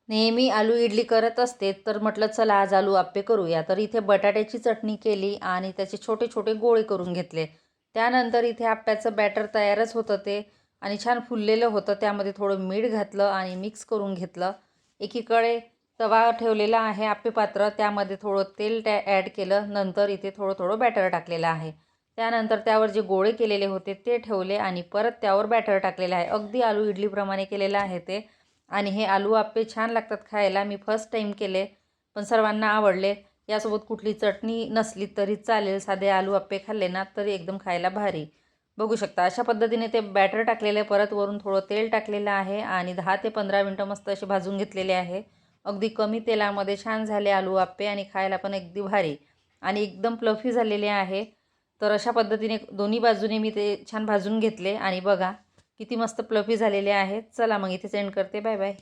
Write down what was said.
नेहमी आलू इडली करत असते, तर म्हटलं चला आज आलू आप्पे करूया. तर इथे बटाट्याची चटणी केली आणि त्याचे छोटे छोटे गोळे करून घेतले. त्यानंतर इथे आप्प्याचं बॅटर तयारच होतं ते आणि छान फुललेलं होतं. त्यामध्ये थोडं मीठ घातलं आणि मिक्स करून घेतलं. एकीकडे तवा ठेवलेला आहे आप्पे पात्र, त्यामध्ये थोडं तेल ॲड केलं. नंतर इथे थोडं थोडं बॅटर टाकलेलं आहे. त्यानंतर त्यावर जे गोळे केलेले होते ते ठेवले आणि परत त्यावर बॅटर टाकलेलं आहे. अगदी आलू इडलीप्रमाणे केलेलं आहे ते. आणि हे आलू आप्पे छान लागतात खायला. मी फर्स्ट टाईम केले, पण सर्वांना आवडले. यासोबत कुठली चटणी नसली तरी चालेल. साधे आलू आप्पे खाल्ले ना तरी एकदम खायला भारी. बघू शकता अशा पद्धतीने ते बॅटर टाकलेले, परत वरून थोडं तेल टाकलेलं आहे आणि 10 ते 15 मिनटं मस्त असे भाजून घेतलेले आहे. अगदी कमी तेलामध्ये छान झाले आलू आप्पे आणि खायला पण अगदी भारी आणि एकदम फ्लफी झालेले आहे. तर अशा पद्धतीने दोन्ही बाजूने मी ते छान भाजून घेतले आणि बघा किती मस्त फ्लफी झालेले आहेत. चला मग इथे सेंड करते. Bye bye.